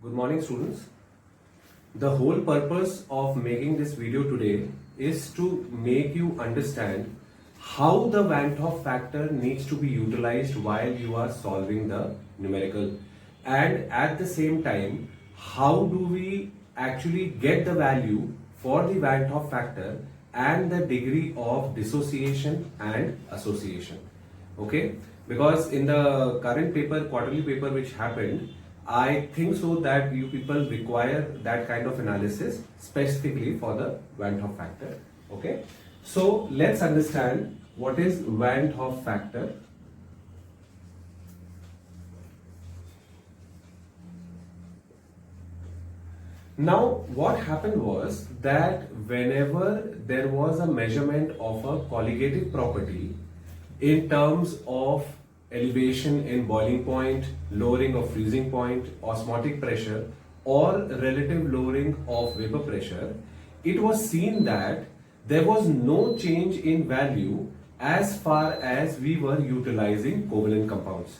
Good morning, students. The whole purpose of making this video today is to make you understand how the Van 't Hoff factor needs to be utilized while you are solving the numerical, and at the same time, how do we actually get the value for the Van 't Hoff factor and the degree of dissociation and association. Okay, because in the current paper, quarterly paper which happened, I think so that you people require that kind of analysis specifically for the Van 't Hoff factor. Okay, so let's understand what is Van 't Hoff factor. Now, what happened was that whenever there was a measurement of a colligative property in terms of elevation in boiling point, lowering of freezing point, osmotic pressure, or relative lowering of vapor pressure, it was seen that there was no change in value as far as we were utilizing covalent compounds.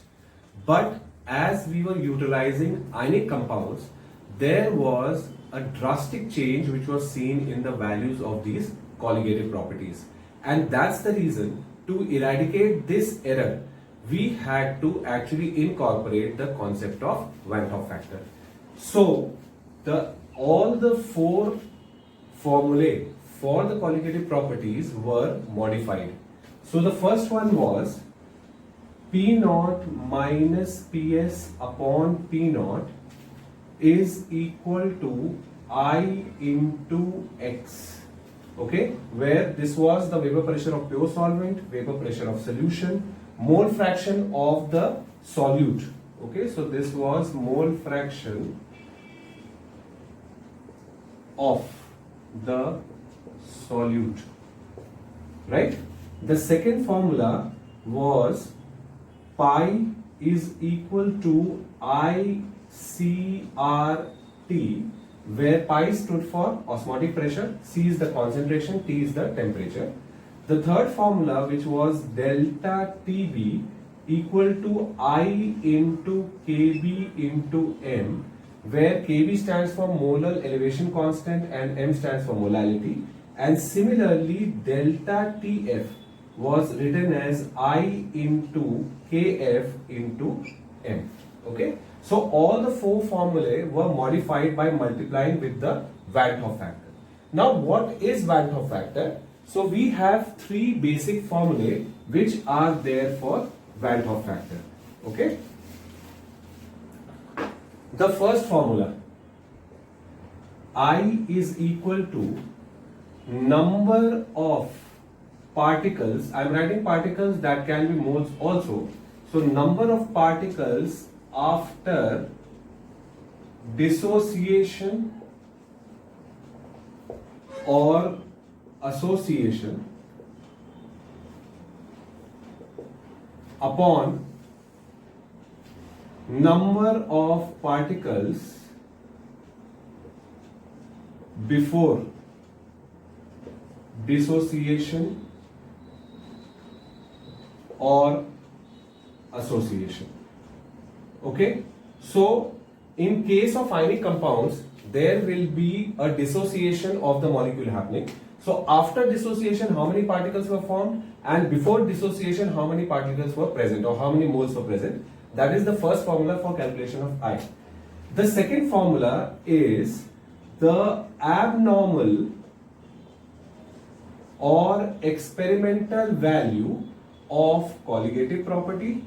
But as we were utilizing ionic compounds, there was a drastic change which was seen in the values of these colligative properties. And that's the reason to eradicate this error, we had to actually incorporate the concept of Van 't Hoff factor. So, all the four formulae for the colligative properties were modified. So, the first one was P naught minus Ps upon P naught is equal to I into X. Okay, where this was the vapor pressure of pure solvent, vapor pressure of solution, mole fraction of the solute. Okay, so this was mole fraction of the solute, right? The second formula was pi is equal to ICRT, where pi stood for osmotic pressure, C is the concentration, T is the temperature. The third formula, which was delta TB equal to I into KB into M, where KB stands for molar elevation constant and M stands for molality, and similarly delta TF was written as I into KF into M. Okay, so all the four formulae were modified by multiplying with the Van 't Hoff factor. Now, what is Van 't Hoff factor? So we have three basic formulae which are there for Van 't Hoff factor. Okay. The first formula, I is equal to number of particles. I am writing particles, that can be moles also. So number of particles after dissociation or association upon number of particles before dissociation or association. Okay, so in case of ionic compounds, there will be a dissociation of the molecule happening. So after dissociation, how many particles were formed, and before dissociation, how many particles were present or how many moles were present. That is the first formula for calculation of I. The second formula is the abnormal or experimental value of colligative property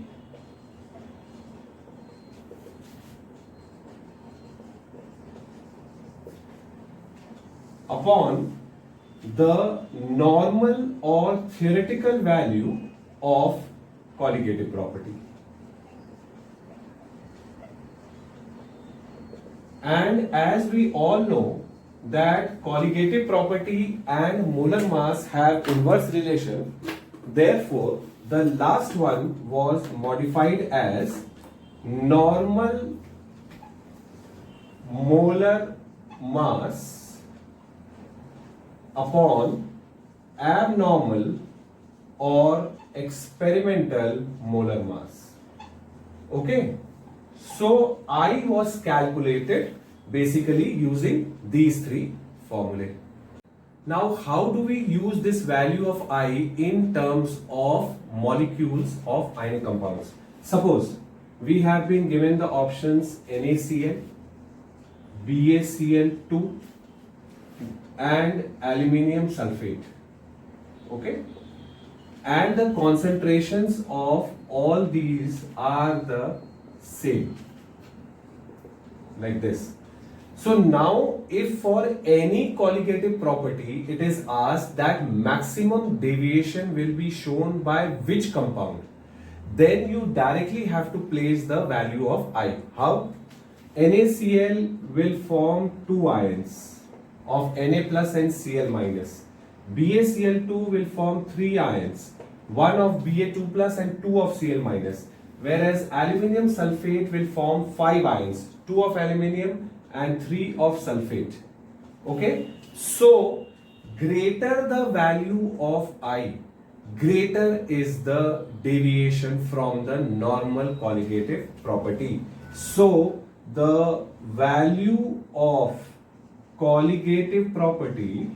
upon the normal or theoretical value of colligative property. And as we all know that colligative property and molar mass have inverse relation, therefore the last one was modified as normal molar mass upon abnormal or experimental molar mass. Okay, So I was calculated basically using these three formulae. Now, how do we use this value of I in terms of molecules of ionic compounds? Suppose we have been given the options NaCl, BaCl2 and aluminium sulfate. Okay? And the concentrations of all these are the same, like this. So now if for any colligative property it is asked that maximum deviation will be shown by which compound, then you directly have to place the value of I. How? NaCl will form two ions of Na plus and Cl minus. BaCl2 will form three ions, one of Ba2 plus and two of Cl minus. Whereas aluminium sulfate will form five ions, two of aluminium and 3 of sulfate. Okay, so greater the value of I, greater is the deviation from the normal colligative property. So the value of colligative property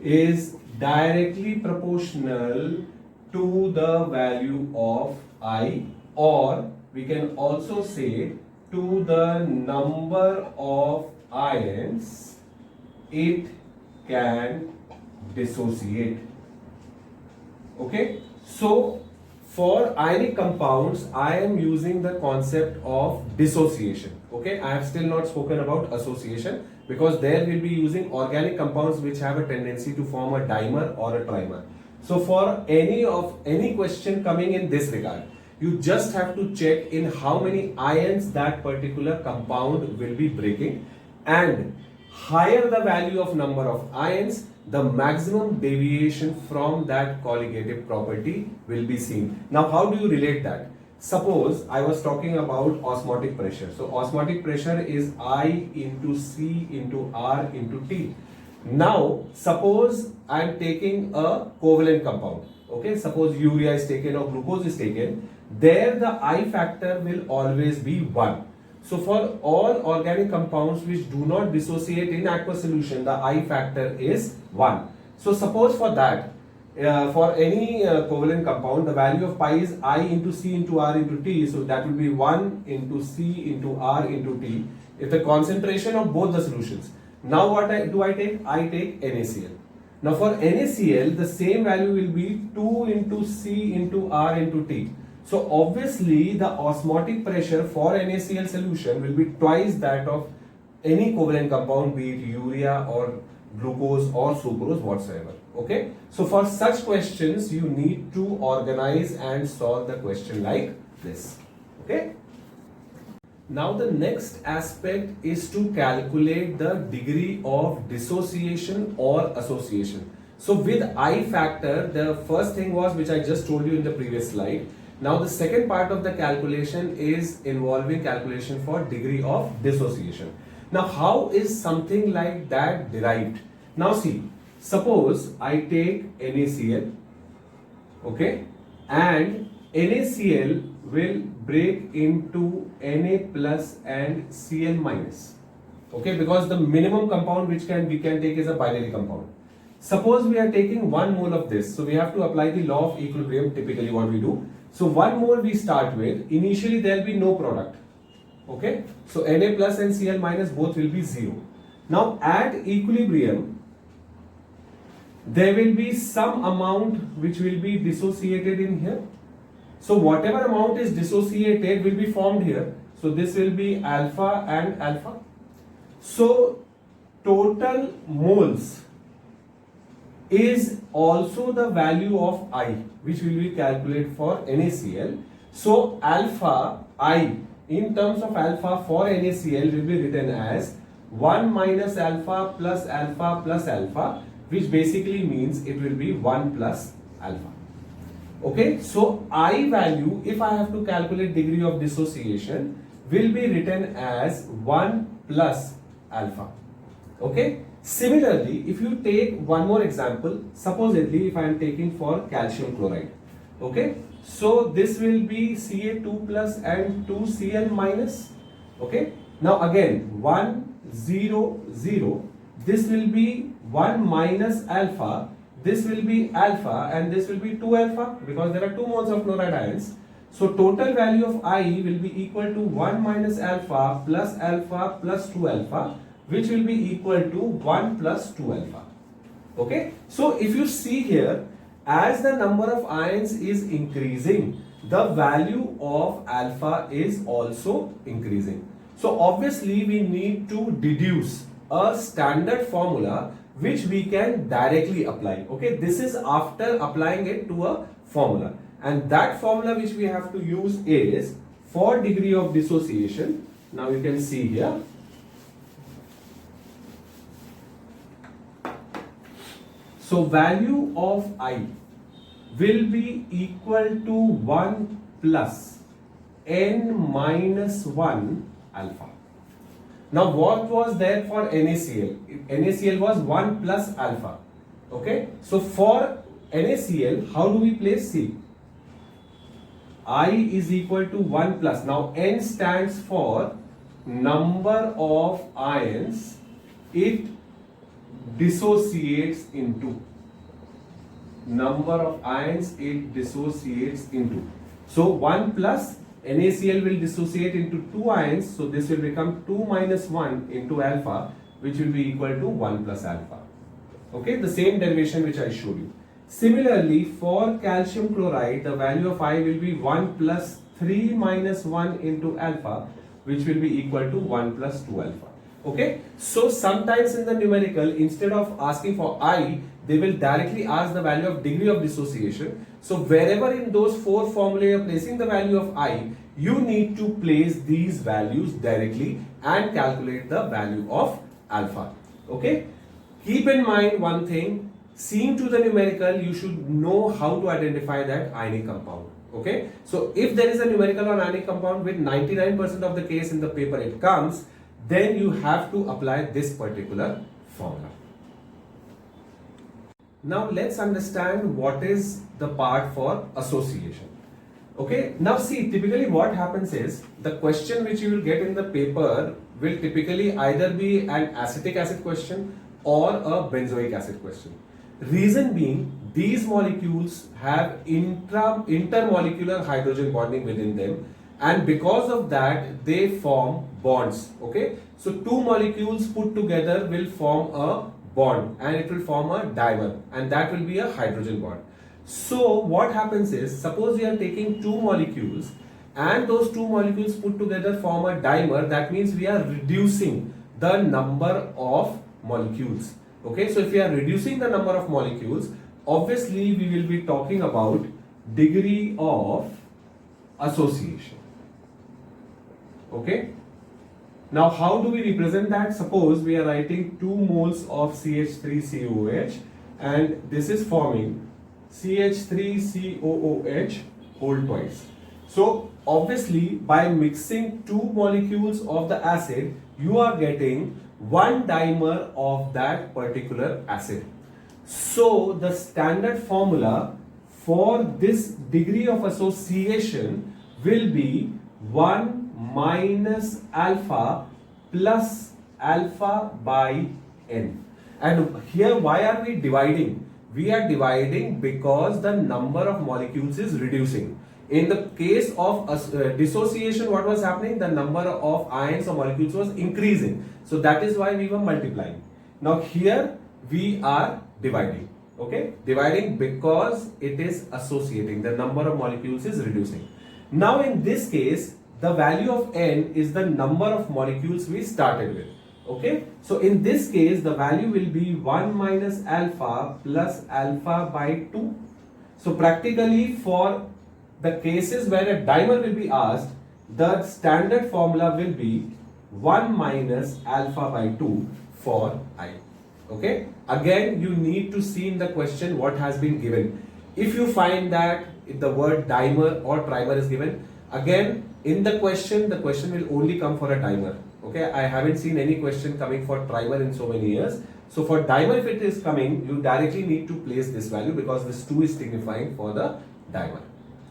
is directly proportional to the value of I, or we can also say to the number of ions it can dissociate. Okay, so for ionic compounds I am using the concept of dissociation. Okay, I have still not spoken about association because there we'll be using organic compounds which have a tendency to form a dimer or a trimer. So for any question coming in this regard, you just have to check in how many ions that particular compound will be breaking, and higher the value of number of ions, the maximum deviation from that colligative property will be seen. Now how do you relate that? Suppose I was talking about osmotic pressure. So osmotic pressure is I into C into R into T. Now suppose I am taking a covalent compound. Okay, suppose urea is taken or glucose is taken. There the I factor will always be 1. So for all organic compounds which do not dissociate in aqueous solution, the I factor is 1. So suppose for that, for any covalent compound, the value of pi is I into C into R into T. So that will be 1 into C into R into T. If the concentration of both the solutions. Now what do I take? I take NaCl. Now for NaCl, the same value will be 2 into C into R into T. So obviously the osmotic pressure for NaCl solution will be twice that of any covalent compound, be it urea or glucose or sucrose whatsoever. Okay, so for such questions you need to organize and solve the question like this. Okay, now the next aspect is to calculate the degree of dissociation or association. So with I factor, the first thing was which I just told you in the previous slide. Now the second part of the calculation is involving calculation for degree of dissociation. Now how is something like that derived? Now see, suppose I take NaCl, okay, and NaCl will break into Na plus and Cl minus, okay, because the minimum compound which we can take is a binary compound. Suppose we are taking 1 mole of this, so we have to apply the law of equilibrium, typically what we do. So 1 mole we start with, initially there will be no product, okay, so Na plus and Cl minus both will be 0. Now at equilibrium, there will be some amount which will be dissociated in here. So whatever amount is dissociated will be formed here. So this will be alpha and alpha. So total moles is also the value of I, which will be calculated for NaCl. So alpha I in terms of alpha for NaCl will be written as 1 minus alpha plus alpha plus alpha, which basically means it will be 1 plus alpha. Okay, so I value, if I have to calculate degree of dissociation, will be written as 1 plus alpha. Okay, similarly, if you take one more example, supposedly if I am taking for calcium chloride, okay, So this will be Ca2 plus and 2Cl minus. Okay. Now again 1, 0, 0. This will be 1 minus alpha. This will be alpha and this will be 2 alpha because there are 2 moles of chloride ions. So total value of I will be equal to 1 minus alpha plus 2 alpha, which will be equal to 1 plus 2 alpha. Okay. So if you see here, as the number of ions is increasing, the value of alpha is also increasing. So obviously we need to deduce a standard formula which we can directly apply. Okay, this is after applying it to a formula, and that formula which we have to use is for degree of dissociation. Now you can see here. So value of I will be equal to 1 plus n minus 1 alpha. Now what was there for NaCl? NaCl was 1 plus alpha. Okay. So for NaCl, how do we place C? I is equal to 1 plus. Now N stands for number of ions it dissociates into. Number of ions it dissociates into. So 1 plus NaCl will dissociate into 2 ions. So this will become 2 minus 1 into alpha, which will be equal to 1 plus alpha. Okay, the same derivation which I showed you. Similarly, for calcium chloride, the value of I will be 1 plus 3 minus 1 into alpha, which will be equal to 1 plus 2 alpha. Okay, so sometimes in the numerical, instead of asking for I, they will directly ask the value of degree of dissociation. So wherever in those 4 formulae you are placing the value of I, you need to place these values directly and calculate the value of alpha. Okay, keep in mind one thing, seeing to the numerical, you should know how to identify that ionic compound. Okay, so if there is a numerical on ionic compound with 99% of the case in the paper it comes, then you have to apply this particular formula. Now let's understand what is the part for association. Okay, now see, typically what happens is, the question which you will get in the paper will typically either be an acetic acid question or a benzoic acid question. Reason being, these molecules have intermolecular hydrogen bonding within them, and because of that they form bonds. Okay, so 2 molecules put together will form a bond and it will form a dimer, and that will be a hydrogen bond. So what happens is, suppose we are taking 2 molecules and those 2 molecules put together form a dimer, that means we are reducing the number of molecules. Okay, so if we are reducing the number of molecules, obviously we will be talking about degree of association. Okay, now how do we represent that? Suppose we are writing 2 moles of CH3COOH and this is forming CH3COOH whole twice. So obviously by mixing 2 molecules of the acid, you are getting 1 dimer of that particular acid. So the standard formula for this degree of association will be 1 minus alpha plus alpha by n. And here why are we dividing? We are dividing because the number of molecules is reducing. In the case of dissociation, what was happening? The number of ions or molecules was increasing. So that is why we were multiplying. Now here we are dividing. Okay, dividing because it is associating. The number of molecules is reducing. Now in this case, the value of n is the number of molecules we started with. Okay, so in this case, the value will be 1 minus alpha plus alpha by 2. So practically for the cases where a dimer will be asked, the standard formula will be 1 minus alpha by 2 for I. Okay, again you need to see in the question what has been given. If you find that the word dimer or trimer is given, again in the question will only come for a dimer. Okay, I haven't seen any question coming for trimer in so many years. So for dimer, if it is coming, you directly need to place this value because this 2 is signifying for the dimer.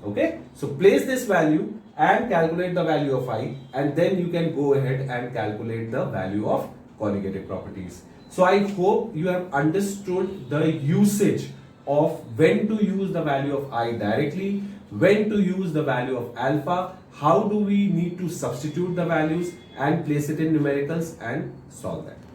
Okay, so place this value and calculate the value of I, and then you can go ahead and calculate the value of colligative properties. So I hope you have understood the usage of when to use the value of I directly, when to use the value of alpha, how do we need to substitute the values and place it in numericals and solve that.